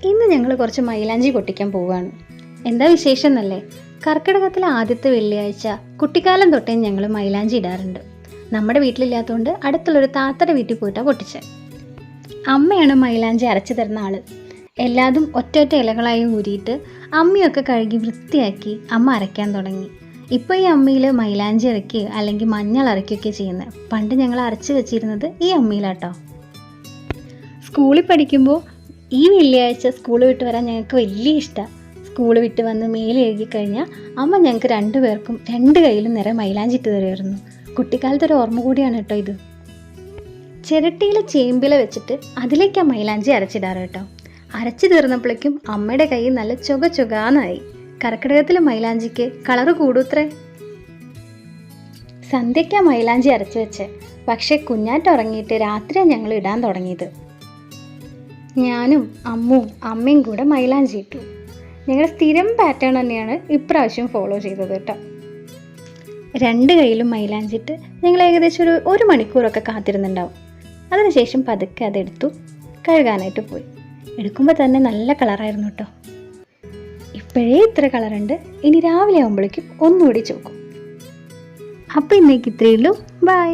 ഇന്ന് ഞങ്ങൾ കുറച്ച് മൈലാഞ്ചി പൊട്ടിക്കാൻ പോവുകയാണ്. എന്താ വിശേഷം എന്നല്ലേ? കർക്കിടകത്തിലെ ആദ്യത്തെ വെള്ളിയാഴ്ച കുട്ടിക്കാലം തൊട്ടേ ഞങ്ങൾ മൈലാഞ്ചി ഇടാറുണ്ട്. നമ്മുടെ വീട്ടിലില്ലാത്തതുകൊണ്ട് അടുത്തുള്ളൊരു താത്തയുടെ വീട്ടിൽ പോയിട്ടാണ് പൊട്ടിച്ചത്. അമ്മയാണ് മൈലാഞ്ചി അരച്ചു തരുന്ന ആൾ. എല്ലാതും ഒറ്റ ഇലകളായി ഊരിയിട്ട് അമ്മിയൊക്കെ കഴുകി വൃത്തിയാക്കി അമ്മ അരയ്ക്കാൻ തുടങ്ങി. ഇപ്പോൾ ഈ അമ്മിയിൽ മൈലാഞ്ചി അരയ്ക്കുകയോ അല്ലെങ്കിൽ മഞ്ഞൾ അരയ്ക്കുകയൊക്കെ ചെയ്യുന്നത്. പണ്ട് ഞങ്ങൾ അരച്ച് വെച്ചിരുന്നത് ഈ അമ്മിയിലാട്ടോ. സ്കൂളിൽ പഠിക്കുമ്പോൾ ഈ വെള്ളിയാഴ്ച സ്കൂൾ വിട്ട് വരാൻ ഞങ്ങൾക്ക് വലിയ ഇഷ്ടമാണ്. സ്കൂൾ വിട്ട് വന്ന് മേലെ എഴുതിക്കഴിഞ്ഞാൽ അമ്മ ഞങ്ങൾക്ക് രണ്ടുപേർക്കും രണ്ട് കയ്യിലും നിറയെ മൈലാഞ്ചി ഇട്ട് തരുമായിരുന്നു. കുട്ടിക്കാലത്തൊരു ഓർമ്മ കൂടിയാണ് കേട്ടോ ഇത്. ചിരട്ടിയിൽ ചേമ്പില വെച്ചിട്ട് അതിലേക്കാണ് മൈലാഞ്ചി അരച്ചിടാറ് കേട്ടോ. അരച്ചു തീർന്നപ്പോഴേക്കും അമ്മയുടെ കൈ നല്ല ചുകാന്നായി. കർക്കിടകത്തിൽ മൈലാഞ്ചിക്ക് കളറ് കൂടൂത്രേ. സന്ധ്യയ്ക്കാ മൈലാഞ്ചി അരച്ചു വെച്ചേ. പക്ഷേ കുഞ്ഞാറ്റ ഉറങ്ങിയിട്ട് രാത്രിയാണ് ഞങ്ങൾ ഇടാൻ തുടങ്ങിയത്. ഞാനും അമ്മയും കൂടെ മൈലാഞ്ചി ഇട്ടു. ഞങ്ങളുടെ സ്ഥിരം പാറ്റേൺ തന്നെയാണ് ഇപ്രാവശ്യം ഫോളോ ചെയ്തത് കേട്ടോ. രണ്ട് കയ്യിലും മൈലാഞ്ചിട്ട് ഞങ്ങൾ ഏകദേശം ഒരു മണിക്കൂറൊക്കെ കാത്തിരുന്നുണ്ടാവും. അതിനുശേഷം പതുക്കെ അതെടുത്തു കഴുകാനായിട്ട് പോയി. എടുക്കുമ്പോൾ തന്നെ നല്ല കളറായിരുന്നു കേട്ടോ. ഇപ്പോഴേ ഇത്ര കളറുണ്ട്, ഇനി രാവിലെ ആകുമ്പോഴേക്കും ഒന്നുകൂടി ചോക്കും. അപ്പോൾ ഇന്നേക്ക് ഇത്രയേ ഉള്ളൂ. ബൈ.